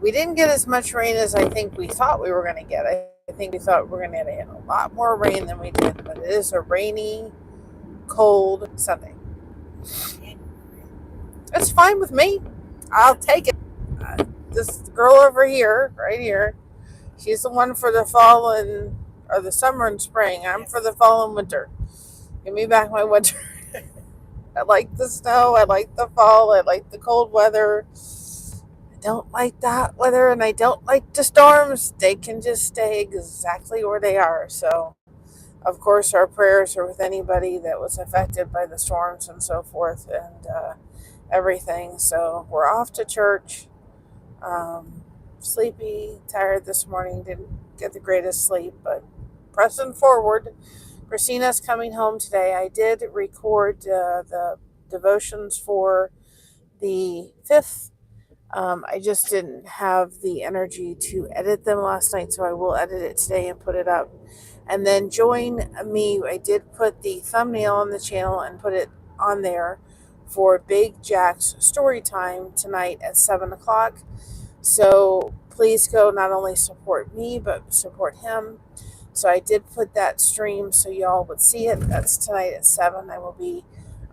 We didn't get as much rain as I think we thought we were going to get. I think we thought we were going to get a lot more rain than we did, but it is a rainy, cold Sunday. It's fine with me. I'll take it. This girl over here, right here, she's the one for the fall and or the summer and spring. I'm for the fall and winter. Give me back my winter. I like the snow. I like the fall. I like the cold weather. I don't like the hot weather, and I don't like the storms. They can just stay exactly where they are. So, of course, our prayers are with anybody that was affected by the storms and so forth, and everything. So we're off to church. Sleepy, tired this morning. Didn't get the greatest sleep, but pressing forward. Christina's coming home today. I did record the devotions for the 5th. I just didn't have the energy to edit them last night, so I will edit it today and put it up. And then join me. I did put the thumbnail on the channel and put it on there for Big Jack's story time tonight at 7 o'clock. So please go not only support me, but support him. So I did put that stream so y'all would see it. That's tonight at 7. I will be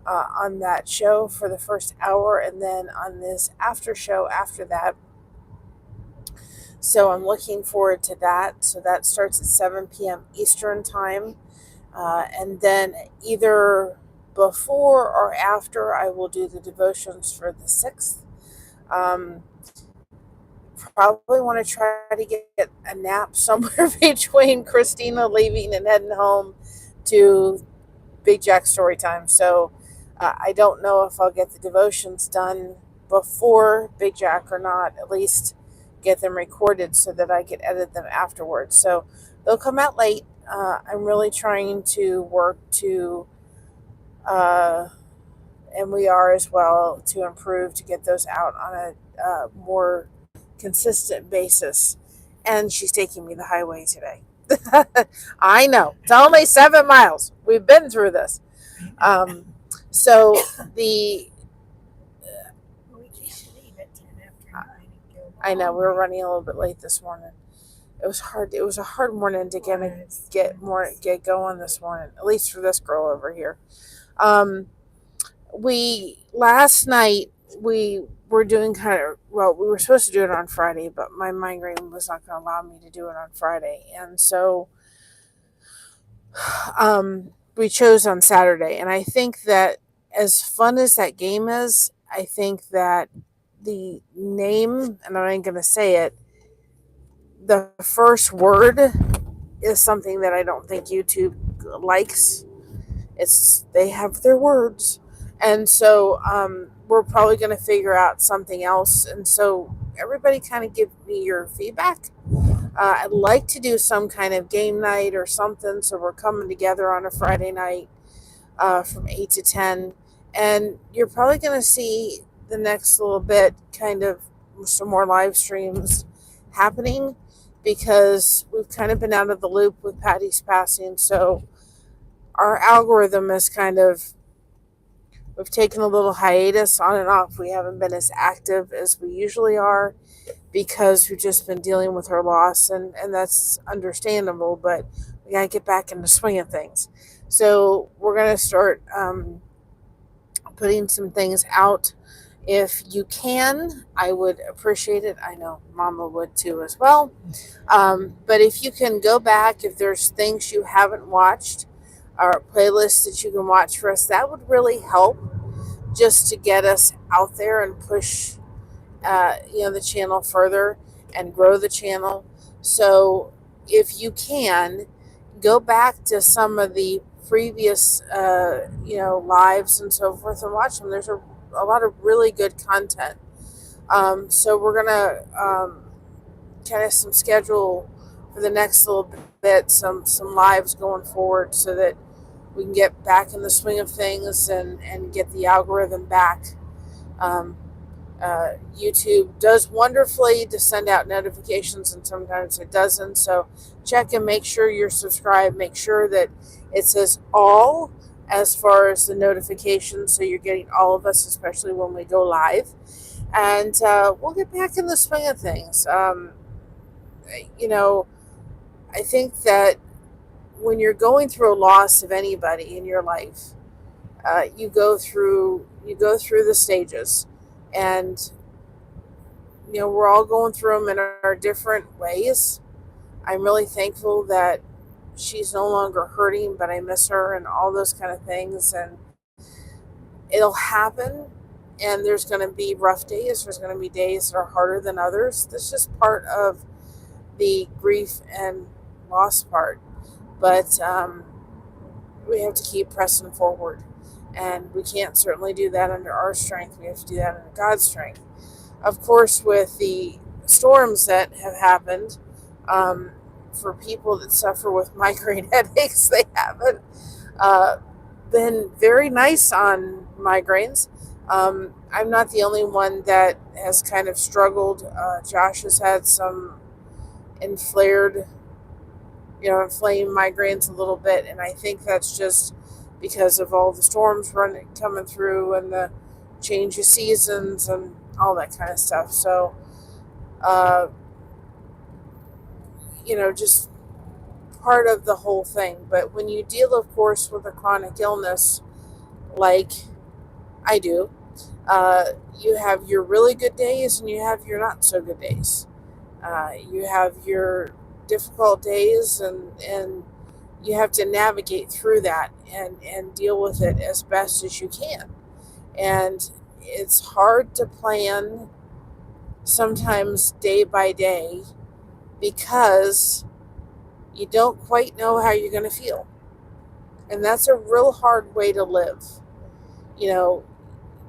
on that show for the first hour, and then on this after show after that. So I'm looking forward to that. So that starts at 7 p.m. Eastern time. And then either before or after, I will do the devotions for the 6th. Probably want to try to get a nap somewhere between Christina leaving and heading home to Big Jack story time. So I don't know if I'll get the devotions done before Big Jack or not. At least get them recorded so that I can edit them afterwards. So they'll come out late. I'm really trying to work to, and we are as well, to improve to get those out on a more consistent basis. And she's taking me the highway today. I know. It's only 7 miles. We've been through this. So the I know we were running a little bit late this morning. It was hard. It was a hard morning to get going this morning. At least for this girl over here. Last night we were doing we were supposed to do it on Friday, but my migraine was not going to allow me to do it on Friday, and so we chose on Saturday. And I think that as fun as that game is, I think that the name, and I ain't going to say it, the first word is something that I don't think YouTube likes. They have their words. And so we're probably going to figure out something else. And so everybody kind of give me your feedback. I'd like to do some kind of game night or something. So we're coming together on a Friday night from 8 to 10. And you're probably going to see the next little bit kind of some more live streams happening, because we've kind of been out of the loop with Patty's passing. So our algorithm is we've taken a little hiatus on and off. We haven't been as active as we usually are because we've just been dealing with her loss, and that's understandable, but we got to get back in the swing of things. So we're going to start putting some things out. If you can, I would appreciate it. I know Mama would too as well. But if you can go back, if there's things you haven't watched, or playlists that you can watch for us, that would really help just to get us out there and push the channel further and grow the channel. So if you can, go back to some of the previous lives and so forth and watch them. There's a lot of really good content. So we're gonna kind of some schedule for the next little bit, some lives going forward, so that we can get back in the swing of things and get the algorithm back. YouTube does wonderfully to send out notifications, and sometimes it doesn't. So check and make sure you're subscribed. Make sure that it says all as far as the notifications, so you're getting all of us, especially when we go live. And we'll get back in the swing of things. You know, I think that when you're going through a loss of anybody in your life, you go through the stages, and we're all going through them in our different ways. I'm really thankful that she's no longer hurting, but I miss her and all those kind of things. And it'll happen. And there's going to be rough days. There's going to be days that are harder than others. That's just part of the grief and loss part. But we have to keep pressing forward. And we can't certainly do that under our strength. We have to do that under God's strength. Of course, with the storms that have happened, um, for people that suffer with migraine headaches, they haven't uh, been very nice on migraines. I'm not the only one that has kind of struggled. Josh has had some inflared, inflamed migraines a little bit, and I think that's just because of all the storms coming through and the change of seasons and all that kind of stuff. So, uh, just part of the whole thing. But when you deal, of course, with a chronic illness like I do, you have your really good days and you have your not so good days. You have your difficult days, and you have to navigate through that and deal with it as best as you can. And it's hard to plan sometimes day by day because you don't quite know how you're going to feel. And that's a real hard way to live, you know,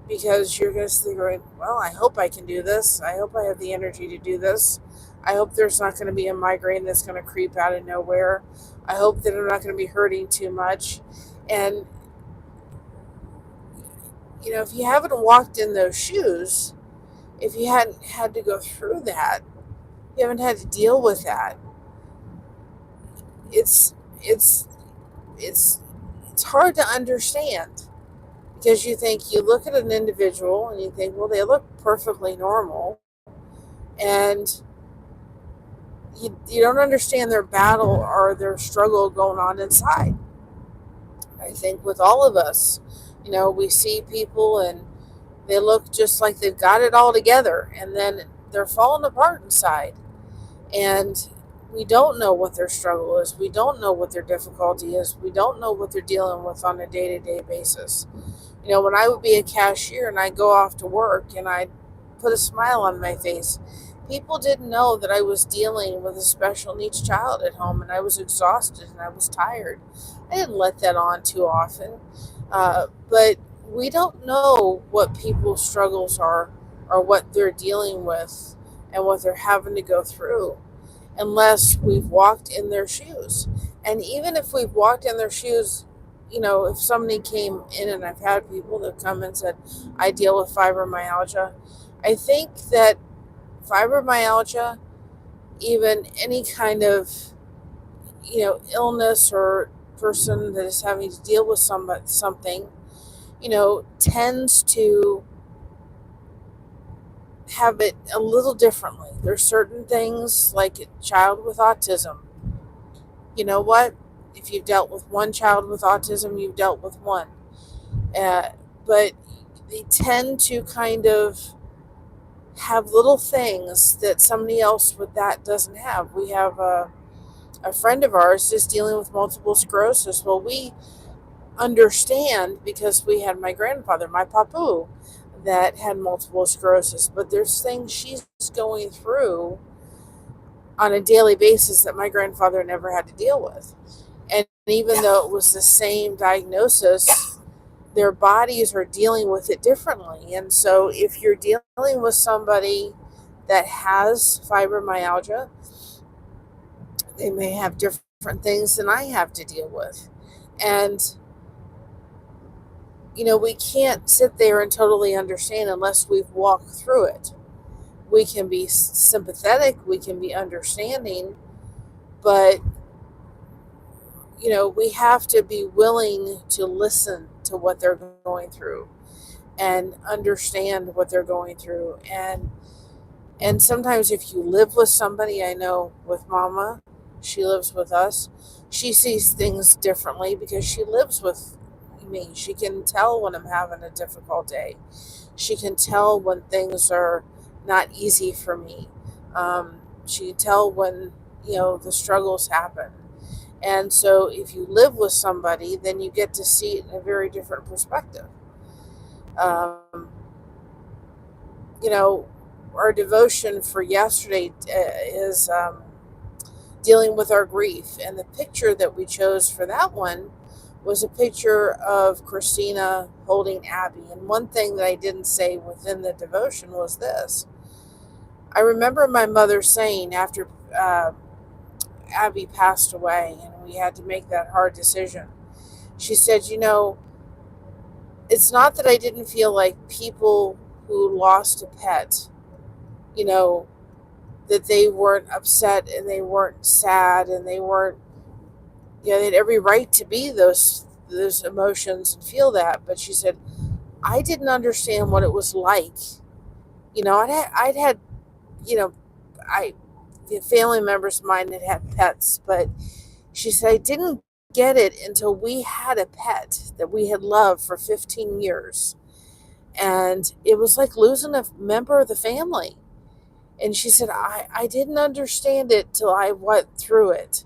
because you're going to think, well, I hope I can do this. I hope I have the energy to do this. I hope there's not going to be a migraine that's going to creep out of nowhere. I hope that I'm not going to be hurting too much. And, if you haven't walked in those shoes, if you hadn't had to go through that, you haven't had to deal with that. It's it's it's it's hard to understand because you look at an individual and you think, well, they look perfectly normal, and you don't understand their battle or their struggle going on inside. I think with all of us, we see people and they look just like they've got it all together, and then they're falling apart inside. And we don't know what their struggle is. We don't know what their difficulty is. We don't know what they're dealing with on a day to day basis. When I would be a cashier and I'd go off to work and I'd put a smile on my face, people didn't know that I was dealing with a special needs child at home, and I was exhausted and I was tired. I didn't let that on too often. But we don't know what people's struggles are or what they're dealing with and what they're having to go through unless we've walked in their shoes. And even if we've walked in their shoes, if somebody came in, and I've had people that come and said, I deal with fibromyalgia. I think that fibromyalgia, even any kind of, illness or person that is having to deal with something, tends to have it a little differently. There's certain things like a child with autism. You know what? If you've dealt with one child with autism, you've dealt with one. But they tend to kind of have little things that somebody else with that doesn't have. We have a friend of ours just dealing with multiple sclerosis. Well, we understand because we had my grandfather, my papu, that had multiple sclerosis. But there's things she's going through on a daily basis that my grandfather never had to deal with. And even though it was the same diagnosis, their bodies are dealing with it differently. And so if you're dealing with somebody that has fibromyalgia, they may have different things than I have to deal with. And, we can't sit there and totally understand unless we've walked through it. We can be sympathetic, we can be understanding, but, we have to be willing to listen to what they're going through. and understand what they're going through. And sometimes if you live with somebody, I know with Mama, she lives with us, she sees things differently because she lives with me. She can tell when I'm having a difficult day. She can tell when things are not easy for me. She can tell when, the struggles happen. And so if you live with somebody, then you get to see it in a very different perspective. Um, you know, our devotion for yesterday is dealing with our grief. And the picture that we chose for that one was a picture of Christina holding Abby. And one thing that I didn't say within the devotion was this. I remember my mother saying after Abby passed away and we had to make that hard decision, she said, it's not that I didn't feel like people who lost a pet, you know, that they weren't upset and they weren't sad and they weren't, they had every right to be those emotions and feel that. But she said, I didn't understand what it was like. I'd had, you know, I the family members of mine had pets, but she said I didn't get it until we had a pet that we had loved for 15 years. And it was like losing a member of the family. And she said, I didn't understand it till I went through it.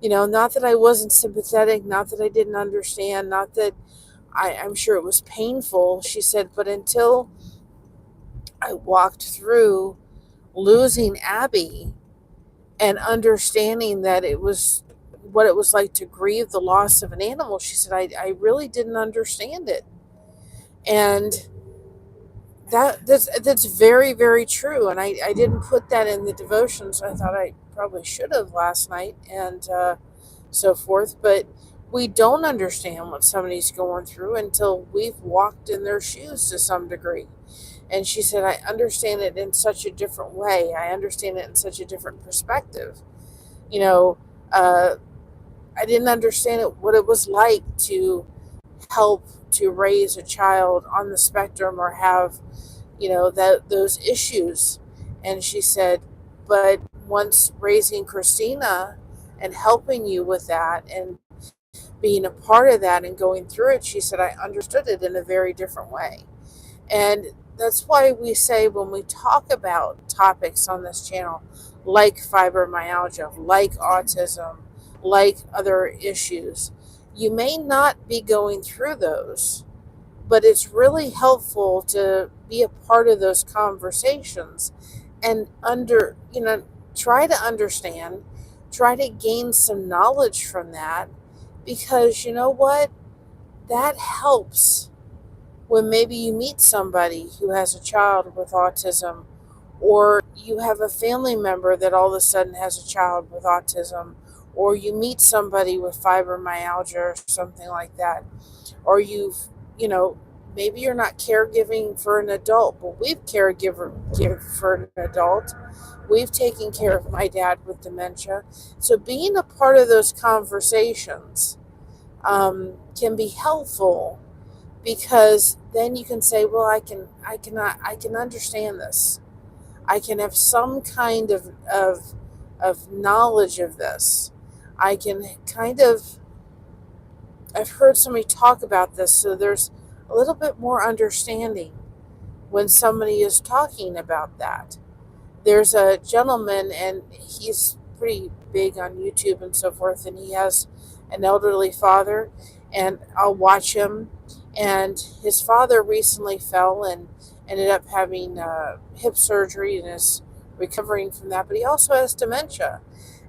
Not that I wasn't sympathetic, not that I didn't understand, not that I'm sure it was painful. She said, but until I walked through losing Abby and understanding that it was what it was like to grieve the loss of an animal, she said, I really didn't understand it. And that's very, very true. And I didn't put that in the devotions. I thought I probably should have last night and so forth. But we don't understand what somebody's going through until we've walked in their shoes to some degree. And she said, I understand it in such a different way. I understand it in such a different perspective. You know, uh, I didn't understand what it was like to help to raise a child on the spectrum or have, that those issues. And she said, but once raising Christina and helping you with that and being a part of that and going through it, she said, I understood it in a very different way. And that's why we say when we talk about topics on this channel, like fibromyalgia, like autism, like other issues, you may not be going through those, but it's really helpful to be a part of those conversations and try to understand, try to gain some knowledge from that, because you know what? That helps when maybe you meet somebody who has a child with autism, or you have a family member that all of a sudden has a child with autism, or you meet somebody with fibromyalgia or something like that, or you know, maybe you're not caregiving for an adult, but we've caregived for an adult. We've taken care of my dad with dementia. So being a part of those conversations can be helpful, because then you can say, well, I can understand this. I can have some kind of knowledge of this. I can kind of, I've heard somebody talk about this, so there's a little bit more understanding when somebody is talking about that. There's a gentleman, and he's pretty big on YouTube and so forth, and he has an elderly father, and I'll watch him. And his father recently fell and ended up having hip surgery and is recovering from that, but he also has dementia.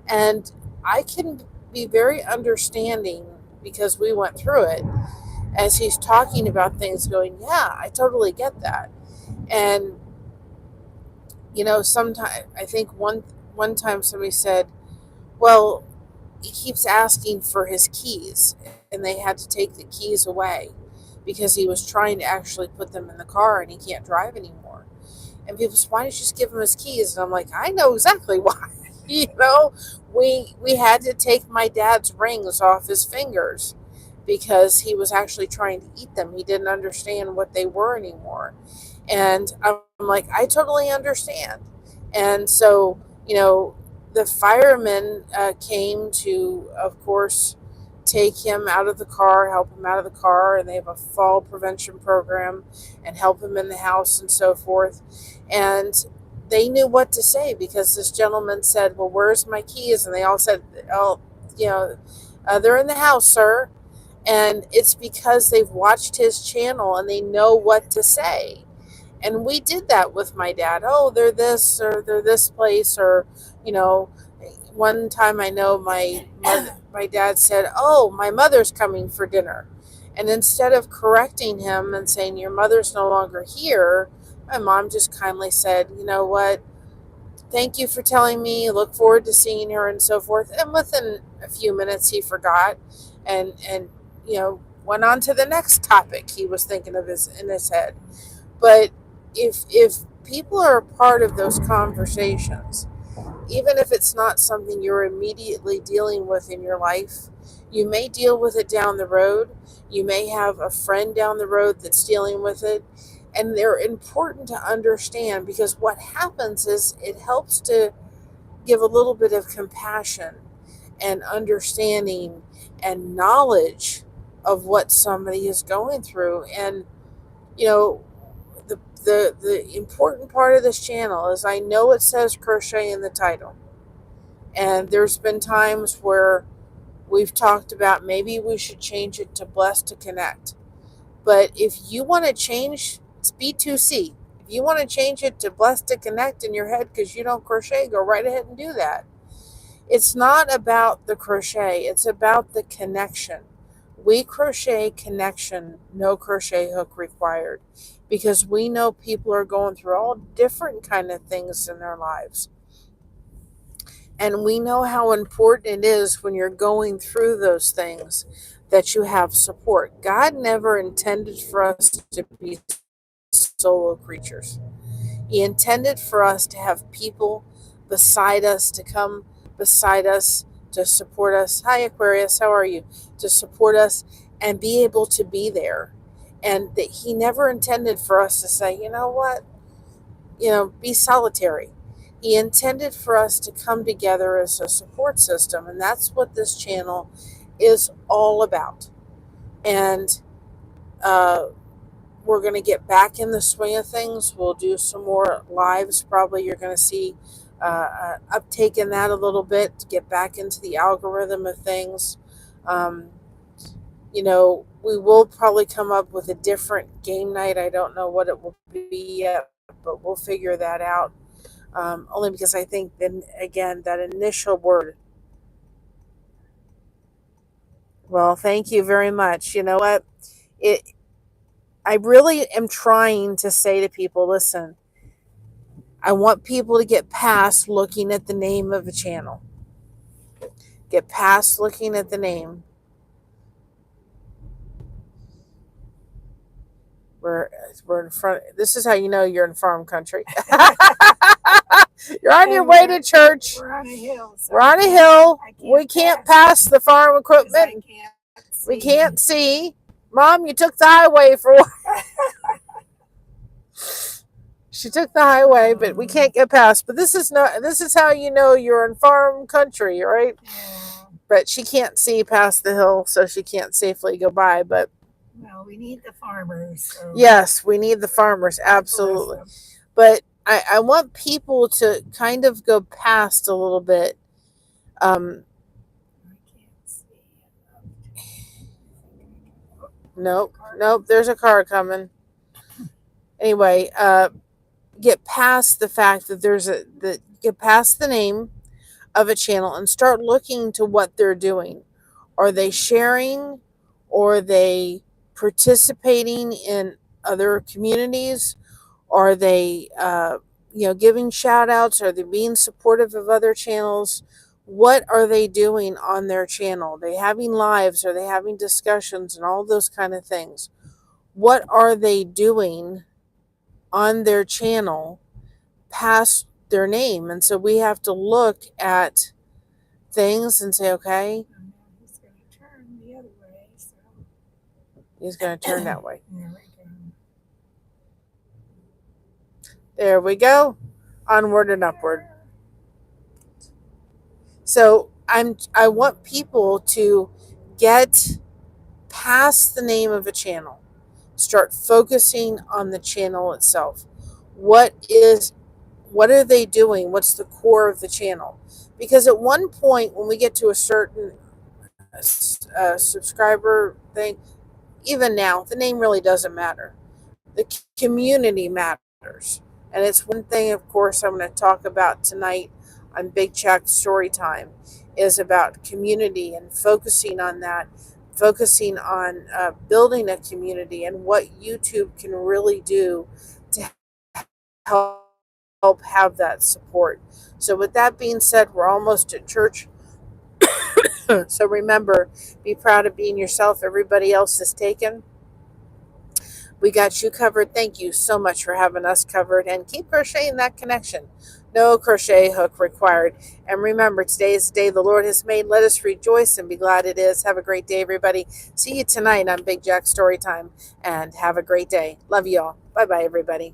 And I can be very understanding because we went through it, as he's talking about things, going, yeah, I totally get that. And sometimes I think one time somebody said, well, he keeps asking for his keys, and they had to take the keys away because he was trying to actually put them in the car and he can't drive anymore. And people say, why don't you just give him his keys? And I'm like, I know exactly why. We had to take my dad's rings off his fingers because he was actually trying to eat them. He didn't understand what they were anymore. And I'm like, I totally understand. And so, the firemen came to, of course, take him out of the car, help him out of the car, and they have a fall prevention program and help him in the house and so forth. And they knew what to say because this gentleman said, "Well, where's my keys?" And they all said, "Oh, they're in the house, sir." And it's because they've watched his channel and they know what to say. And we did that with my dad. Oh, they're this or they're this place, or you know, one time I know my dad said, "Oh, my mother's coming for dinner," and instead of correcting him and saying your mother's no longer here, my mom just kindly said, "You know what? Thank you for telling me. Look forward to seeing her," and so forth. And within a few minutes, he forgot, and went on to the next topic he was thinking of in his head. But if people are a part of those conversations, even if it's not something you're immediately dealing with in your life, you may deal with it down the road. You may have a friend down the road that's dealing with it. And they're important to understand because what happens is it helps to give a little bit of compassion and understanding and knowledge of what somebody is going through. And, you know, the important part of this channel is I know it says crochet in the title. And there's been times where we've talked about maybe we should change it to Blessed to Connect. But if you want to change, it's B2C. If you want to change it to Blessed to Connect in your head because you don't crochet, go right ahead and do that. It's not about the crochet, it's about the connection. We crochet connection, no crochet hook required, because we know people are going through all different kind of things in their lives. And we know how important it is when you're going through those things that you have support. God never intended for us to be solo creatures. He intended for us to have people beside us, to come beside us, to support us. Hi, Aquarius, how are you? To support us and be able to be there. And that He never intended for us to say, you know what, be solitary. He intended for us to come together as a support system, and that's what this channel is all about. And we're going to get back in the swing of things. We'll do some more lives. Probably you're going to see uptake in that a little bit to get back into the algorithm of things. We will probably come up with a different game night. I don't know what it will be yet, but we'll figure that out. Only because I think, then again, that initial word. Well, thank you very much. You know what? I really am trying to say to people, listen, I want people to get past looking at the name of a channel. Get past looking at the name. We're in front. This is how you know you're in farm country. You're on your way to church. We're on a hill. So we're on a hill. We can't pass the farm equipment. We can't see. Mom, you took the highway for what? She took the highway, but we can't get past. But this is how you know you're in farm country, right? Yeah. But she can't see past the hill, so she can't safely go by. But well, we need the farmers. So yes, we need the farmers, absolutely. But I want people to kind of go past a little bit. I can't see. Nope. There's a car coming. Anyway, get past the fact that get past the name of a channel and start looking to what they're doing. Are they sharing? Or are they participating in other communities? Are they, giving shout outs? Are they being supportive of other channels? What are they doing on their channel? Are they having lives? Are they having discussions and all those kind of things? What are they doing on their channel past their name? And so we have to look at things and say, okay. He's going to turn the other way. So. He's going to turn that way. There we go. There we go. Onward and upward. So I want people to get past the name of a channel. Start focusing on the channel itself. What are they doing? What's the core of the channel? Because at one point, when we get to a certain subscriber thing, even now, the name really doesn't matter. The community matters. And it's one thing, of course, I'm going to talk about tonight on Big Check Story Time is about community and focusing on that, focusing on building a community and what YouTube can really do to help have that support. So with that being said, we're almost at church. So remember, be proud of being yourself. Everybody else is taken. We got you covered. Thank you so much for having us covered, and keep crocheting that connection. No crochet hook required. And remember, today is the day the Lord has made. Let us rejoice and be glad it is. Have a great day, everybody. See you tonight on Big Jack Storytime, and have a great day. Love you all. Bye-bye, everybody.